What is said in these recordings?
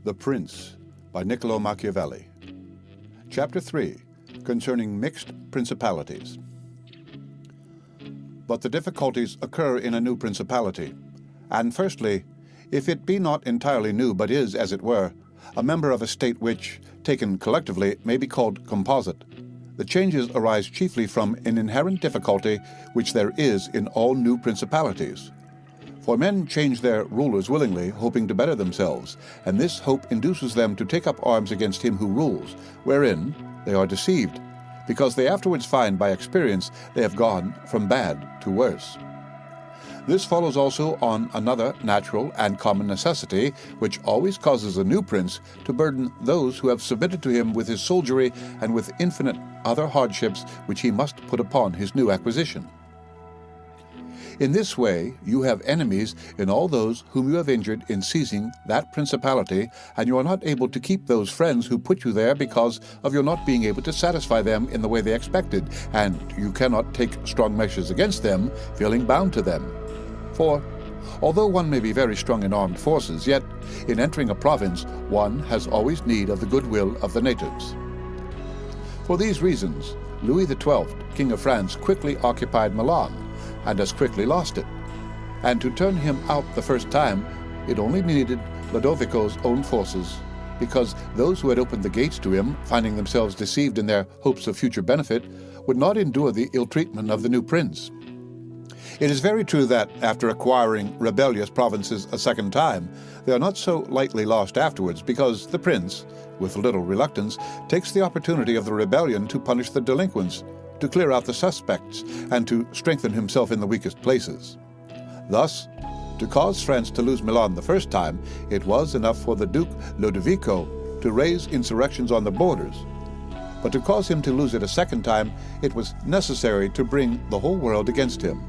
The Prince by Niccolo Machiavelli. Chapter 3, concerning mixed principalities. But the difficulties occur in a new principality. And firstly, if it be not entirely new, but is, as it were, a member of a state which, taken collectively, may be called composite, the changes arise chiefly from an inherent difficulty which there is in all new principalities. For men change their rulers willingly, hoping to better themselves, and this hope induces them to take up arms against him who rules, wherein they are deceived, because they afterwards find by experience they have gone from bad to worse. This follows also on another natural and common necessity, which always causes a new prince to burden those who have submitted to him with his soldiery and with infinite other hardships which he must put upon his new acquisition. In this way you have enemies in all those whom you have injured in seizing that principality, and you are not able to keep those friends who put you there because of your not being able to satisfy them in the way they expected, and you cannot take strong measures against them, feeling bound to them. For, although one may be very strong in armed forces, yet, in entering a province, one has always need of the goodwill of the natives. For these reasons, Louis XII, King of France, quickly occupied Milan, and as quickly lost it. And to turn him out the first time, it only needed Lodovico's own forces, because those who had opened the gates to him, finding themselves deceived in their hopes of future benefit, would not endure the ill-treatment of the new prince. It is very true that, after acquiring rebellious provinces a second time, they are not so lightly lost afterwards, because the prince, with little reluctance, takes the opportunity of the rebellion to punish the delinquents, to clear out the suspects, and to strengthen himself in the weakest places. Thus, to cause France to lose Milan the first time, it was enough for the Duke Lodovico to raise insurrections on the borders. But to cause him to lose it a second time, it was necessary to bring the whole world against him,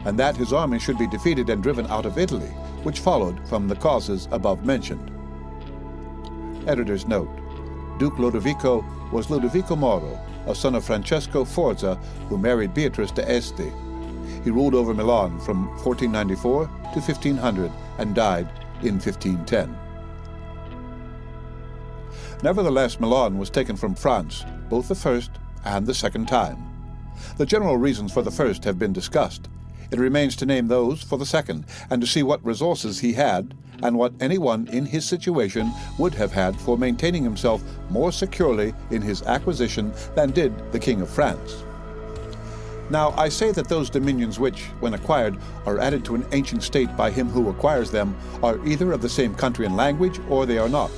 and that his army should be defeated and driven out of Italy, which followed from the causes above mentioned. Editor's note: Duke Lodovico was Ludovico Moro, a son of Francesco Forza, who married Beatrice de Este. He ruled over Milan from 1494 to 1500 and died in 1510. Nevertheless, Milan was taken from France, both the first and the second time. The general reasons for the first have been discussed. It remains to name those for the second, and to see what resources he had, and what anyone in his situation would have had for maintaining himself more securely in his acquisition than did the King of France. Now, I say that those dominions which, when acquired, are added to an ancient state by him who acquires them, are either of the same country and language, or they are not.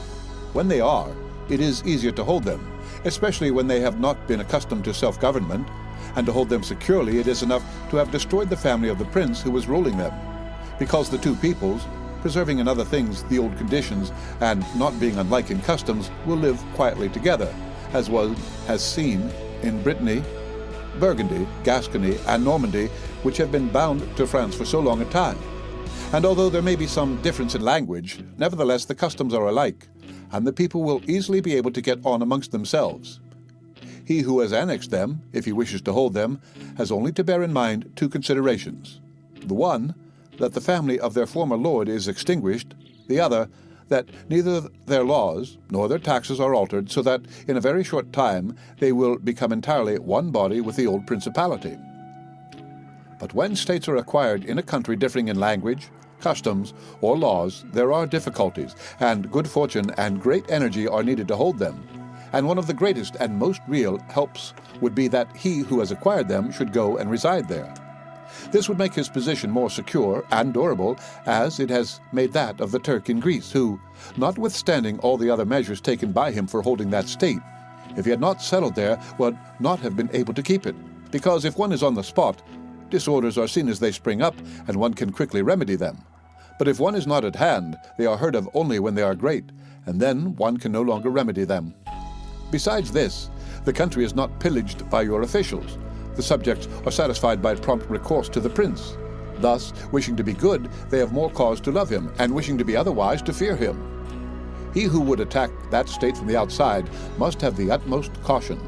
When they are, it is easier to hold them, especially when they have not been accustomed to self-government, and to hold them securely it is enough to have destroyed the family of the prince who was ruling them, because the two peoples, preserving in other things the old conditions, and not being unlike in customs, will live quietly together, as has seen in Brittany, Burgundy, Gascony, and Normandy, which have been bound to France for so long a time. And although there may be some difference in language, nevertheless the customs are alike, and the people will easily be able to get on amongst themselves. He who has annexed them, if he wishes to hold them, has only to bear in mind two considerations. The one, that the family of their former lord is extinguished; the other, that neither their laws nor their taxes are altered, so that in a very short time they will become entirely one body with the old principality. But when states are acquired in a country differing in language, customs, or laws, there are difficulties, and good fortune and great energy are needed to hold them. And one of the greatest and most real helps would be that he who has acquired them should go and reside there. This would make his position more secure and durable, as it has made that of the Turk in Greece, who, notwithstanding all the other measures taken by him for holding that state, if he had not settled there, would not have been able to keep it, because if one is on the spot, disorders are seen as they spring up, and one can quickly remedy them. But if one is not at hand, they are heard of only when they are great, and then one can no longer remedy them. Besides this, the country is not pillaged by your officials. The subjects are satisfied by prompt recourse to the prince. Thus, wishing to be good, they have more cause to love him, and wishing to be otherwise, to fear him. He who would attack that state from the outside must have the utmost caution.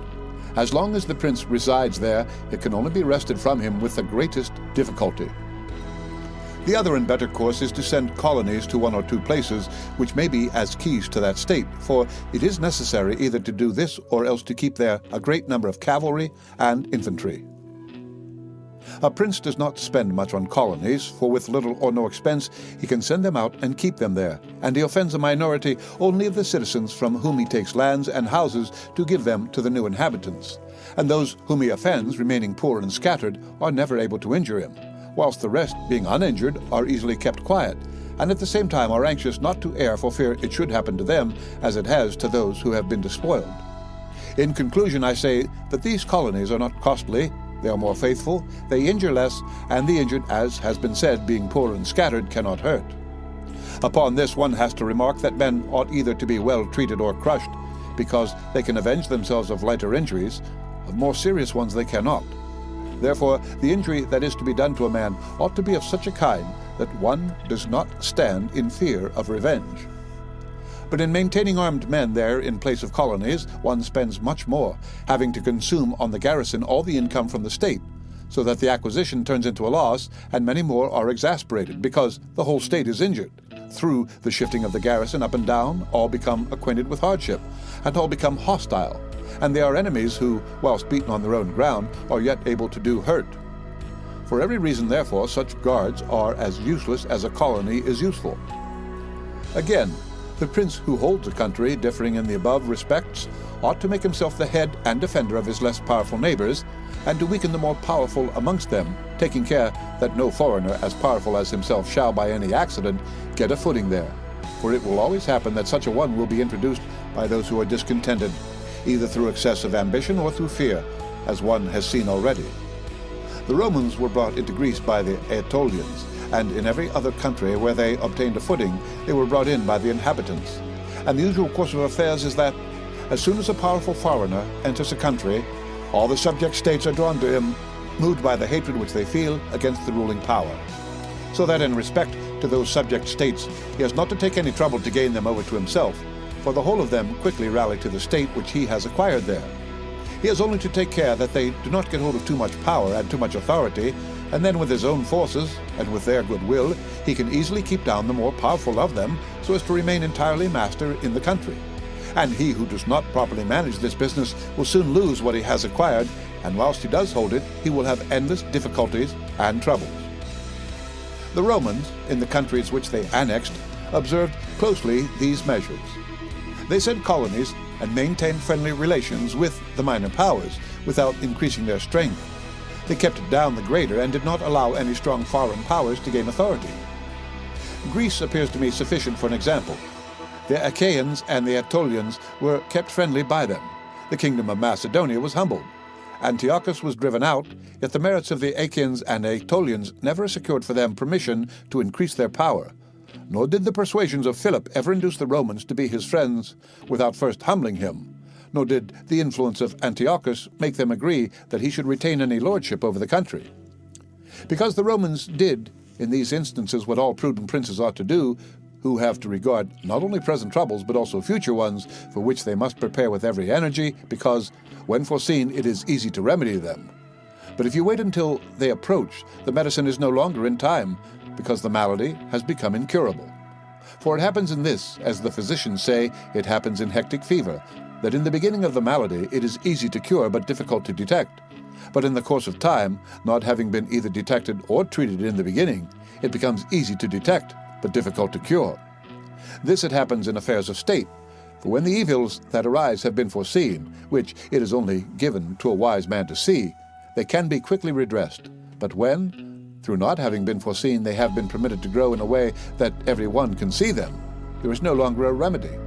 As long as the prince resides there, it can only be wrested from him with the greatest difficulty. The other and better course is to send colonies to one or two places which may be as keys to that state, for it is necessary either to do this or else to keep there a great number of cavalry and infantry. A prince does not spend much on colonies, for with little or no expense he can send them out and keep them there, and he offends a minority only of the citizens from whom he takes lands and houses to give them to the new inhabitants. And those whom he offends, remaining poor and scattered, are never able to injure him, whilst the rest, being uninjured, are easily kept quiet, and at the same time are anxious not to err for fear it should happen to them as it has to those who have been despoiled. In conclusion, I say that these colonies are not costly, they are more faithful, they injure less, and the injured, as has been said, being poor and scattered, cannot hurt. Upon this one has to remark that men ought either to be well treated or crushed, because they can avenge themselves of lighter injuries, of more serious ones they cannot. Therefore, the injury that is to be done to a man ought to be of such a kind that one does not stand in fear of revenge. But in maintaining armed men there in place of colonies, one spends much more, having to consume on the garrison all the income from the state, so that the acquisition turns into a loss, and many more are exasperated, because the whole state is injured. Through the shifting of the garrison up and down, all become acquainted with hardship, and all become hostile, and they are enemies who, whilst beaten on their own ground, are yet able to do hurt. For every reason, therefore, such guards are as useless as a colony is useful. Again, the prince who holds a country, differing in the above respects, ought to make himself the head and defender of his less powerful neighbors, and to weaken the more powerful amongst them, taking care that no foreigner as powerful as himself shall by any accident get a footing there. For it will always happen that such a one will be introduced by those who are discontented, either through excessive ambition or through fear, as one has seen already. The Romans were brought into Greece by the Aetolians, and in every other country where they obtained a footing, they were brought in by the inhabitants. And the usual course of affairs is that, as soon as a powerful foreigner enters a country, all the subject states are drawn to him, moved by the hatred which they feel against the ruling power. So that in respect to those subject states, he has not to take any trouble to gain them over to himself, for the whole of them quickly rally to the state which he has acquired there. He has only to take care that they do not get hold of too much power and too much authority, and then with his own forces, and with their goodwill, he can easily keep down the more powerful of them, so as to remain entirely master in the country. And he who does not properly manage this business will soon lose what he has acquired, and whilst he does hold it, he will have endless difficulties and troubles. The Romans, in the countries which they annexed, observed closely these measures. They sent colonies and maintained friendly relations with the minor powers, without increasing their strength. They kept down the greater and did not allow any strong foreign powers to gain authority. Greece appears to me sufficient for an example. The Achaeans and the Aetolians were kept friendly by them. The kingdom of Macedonia was humbled. Antiochus was driven out, yet the merits of the Achaeans and Aetolians never secured for them permission to increase their power. Nor did the persuasions of Philip ever induce the Romans to be his friends without first humbling him. Nor did the influence of Antiochus make them agree that he should retain any lordship over the country. Because the Romans did, in these instances, what all prudent princes ought to do, who have to regard not only present troubles but also future ones, for which they must prepare with every energy, because, when foreseen, it is easy to remedy them. But if you wait until they approach, the medicine is no longer in time, because the malady has become incurable. For it happens in this, as the physicians say, it happens in hectic fever, that in the beginning of the malady it is easy to cure but difficult to detect. But in the course of time, not having been either detected or treated in the beginning, it becomes easy to detect but difficult to cure. This it happens in affairs of state, for when the evils that arise have been foreseen, which it is only given to a wise man to see, they can be quickly redressed. But when, through not having been foreseen, they have been permitted to grow in a way that every one can see them, there is no longer a remedy.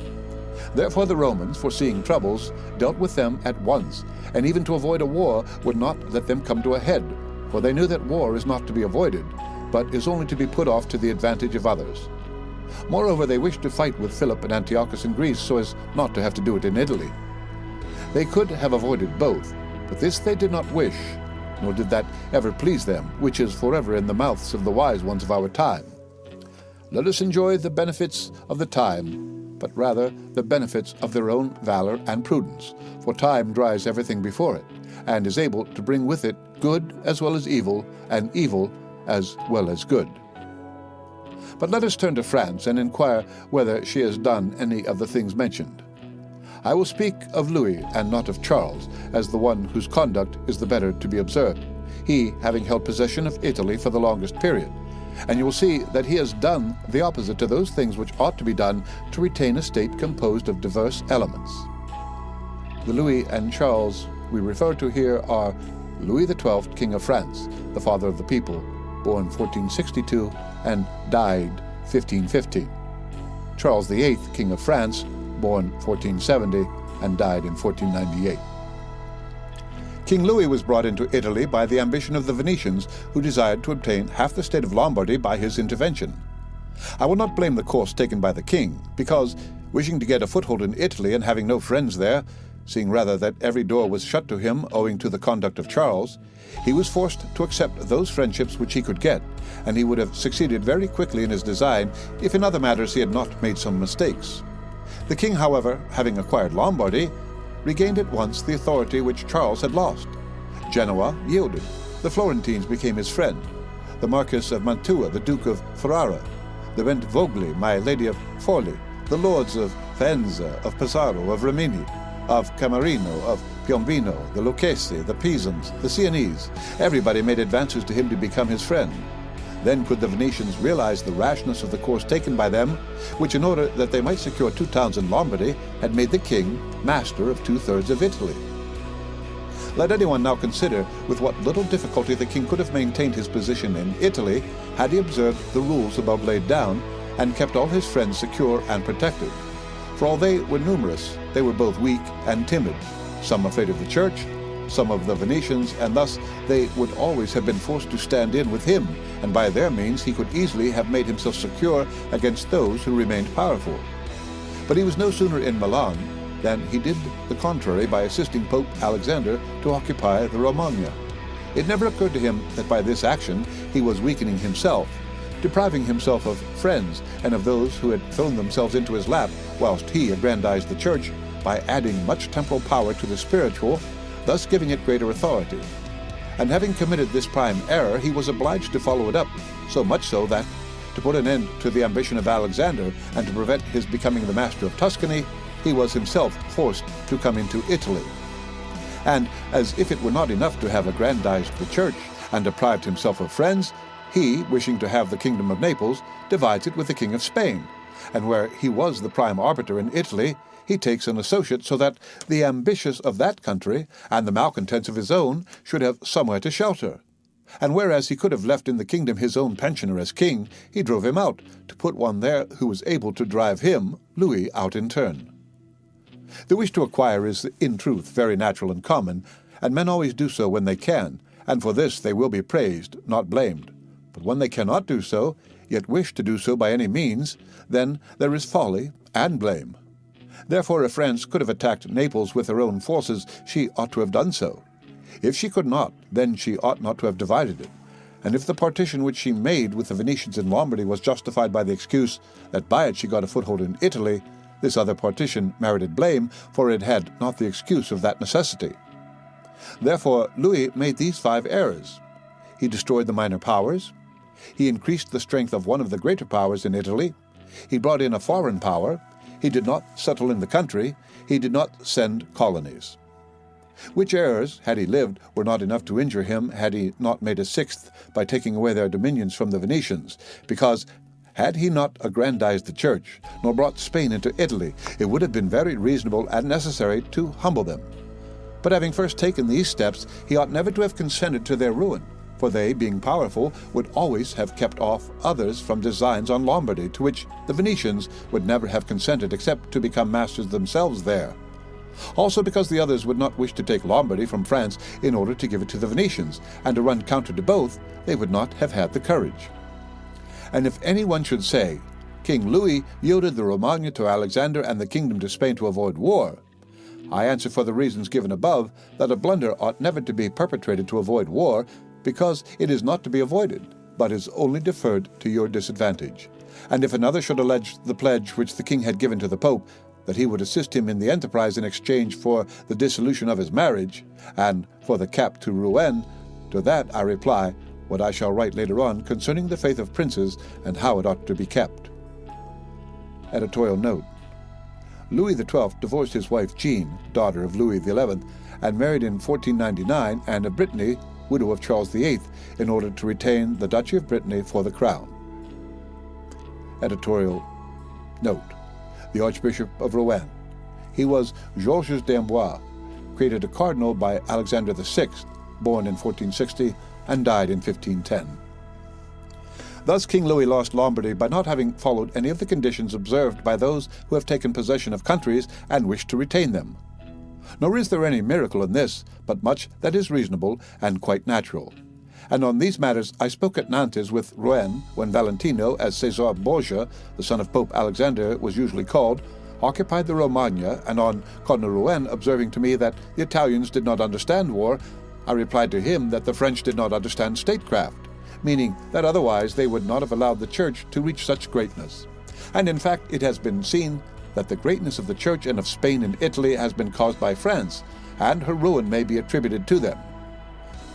Therefore the Romans, foreseeing troubles, dealt with them at once, and even to avoid a war would not let them come to a head, for they knew that war is not to be avoided, but is only to be put off to the advantage of others. Moreover, they wished to fight with Philip and Antiochus in Greece so as not to have to do it in Italy. They could have avoided both, but this they did not wish, nor did that ever please them, which is forever in the mouths of the wise ones of our time. Let us enjoy the benefits of the time, but rather the benefits of their own valor and prudence, for time dries everything before it, and is able to bring with it good as well as evil, and evil as well as good. But let us turn to France and inquire whether she has done any of the things mentioned. I will speak of Louis and not of Charles, as the one whose conduct is the better to be observed, he having held possession of Italy for the longest period. And you will see that he has done the opposite to those things which ought to be done to retain a state composed of diverse elements. The Louis and Charles we refer to here are Louis XII, King of France, the father of the people, born 1462 and died 1515. Charles VIII, King of France, born 1470 and died in 1498. King Louis was brought into Italy by the ambition of the Venetians, who desired to obtain half the state of Lombardy by his intervention. I will not blame the course taken by the king, because, wishing to get a foothold in Italy and having no friends there, seeing rather that every door was shut to him owing to the conduct of Charles, he was forced to accept those friendships which he could get, and he would have succeeded very quickly in his design if in other matters he had not made some mistakes. The king, however, having acquired Lombardy, regained at once the authority which Charles had lost. Genoa yielded. The Florentines became his friend. The Marquis of Mantua, the Duke of Ferrara, the Bentivogli, my Lady of Forli, the lords of Faenza, of Pesaro, of Rimini, of Camarino, of Piombino, the Lucchesi, the Pisans, the Sienese. Everybody made advances to him to become his friend. Then could the Venetians realize the rashness of the course taken by them, which in order that they might secure 2 towns in Lombardy, had made the king master of 2/3 of Italy. Let anyone now consider with what little difficulty the king could have maintained his position in Italy had he observed the rules above laid down, and kept all his friends secure and protected. For although they were numerous, they were both weak and timid, some afraid of the church, some of the Venetians, and thus they would always have been forced to stand in with him, and by their means he could easily have made himself secure against those who remained powerful. But he was no sooner in Milan than he did the contrary by assisting Pope Alexander to occupy the Romagna. It never occurred to him that by this action he was weakening himself, depriving himself of friends and of those who had thrown themselves into his lap, whilst he aggrandized the church by adding much temporal power to the spiritual, thus giving it greater authority. And having committed this prime error, he was obliged to follow it up, so much so that, to put an end to the ambition of Alexander and to prevent his becoming the master of Tuscany, he was himself forced to come into Italy. And as if it were not enough to have aggrandized the church and deprived himself of friends, he, wishing to have the kingdom of Naples, divides it with the king of Spain, and where he was the prime arbiter in Italy, he takes an associate so that the ambitious of that country and the malcontents of his own should have somewhere to shelter. And whereas he could have left in the kingdom his own pensioner as king, he drove him out, to put one there who was able to drive him, Louis, out in turn. The wish to acquire is, in truth, very natural and common, and men always do so when they can, and for this they will be praised, not blamed. But when they cannot do so, yet wish to do so by any means, then there is folly and blame. Therefore, if France could have attacked Naples with her own forces, she ought to have done so. If she could not, then she ought not to have divided it. And if the partition which she made with the Venetians in Lombardy was justified by the excuse that by it she got a foothold in Italy, this other partition merited blame, for it had not the excuse of that necessity. Therefore, Louis made these 5 errors. He destroyed the minor powers. He increased the strength of one of the greater powers in Italy. He brought in a foreign power. He did not settle in the country. He did not send colonies. Which errors, had he lived, were not enough to injure him had he not made a 6th by taking away their dominions from the Venetians, because had he not aggrandized the church, nor brought Spain into Italy, it would have been very reasonable and necessary to humble them. But having first taken these steps, he ought never to have consented to their ruin, for they, being powerful, would always have kept off others from designs on Lombardy, to which the Venetians would never have consented except to become masters themselves there. Also because the others would not wish to take Lombardy from France in order to give it to the Venetians, and to run counter to both, they would not have had the courage. And if anyone should say, King Louis yielded the Romagna to Alexander and the kingdom to Spain to avoid war, I answer for the reasons given above that a blunder ought never to be perpetrated to avoid war, because it is not to be avoided, but is only deferred to your disadvantage. And if another should allege the pledge which the king had given to the Pope, that he would assist him in the enterprise in exchange for the dissolution of his marriage, and for the cap to Rouen, to that I reply, what I shall write later on concerning the faith of princes and how it ought to be kept. Editorial note: Louis XII divorced his wife Jean, daughter of Louis XI, and married in 1499 Anne of Brittany, widow of Charles VIII, in order to retain the Duchy of Brittany for the crown. Editorial note: the Archbishop of Rouen. He was Georges d'Amboise, created a cardinal by Alexander VI, born in 1460 and died in 1510. Thus King Louis lost Lombardy by not having followed any of the conditions observed by those who have taken possession of countries and wish to retain them. Nor is there any miracle in this, but much that is reasonable and quite natural. And on these matters I spoke at Nantes with Rouen, when Valentino, as César Borgia, the son of Pope Alexander, was usually called, occupied the Romagna, and on Cardinal Rouen observing to me that the Italians did not understand war, I replied to him that the French did not understand statecraft, meaning that otherwise they would not have allowed the Church to reach such greatness. And in fact it has been seen that the greatness of the Church and of Spain and Italy has been caused by France, and her ruin may be attributed to them.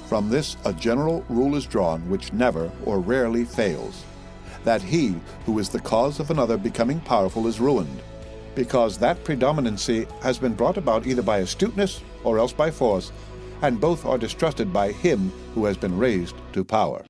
From this a general rule is drawn which never or rarely fails, that he who is the cause of another becoming powerful is ruined, because that predominancy has been brought about either by astuteness or else by force, and both are distrusted by him who has been raised to power.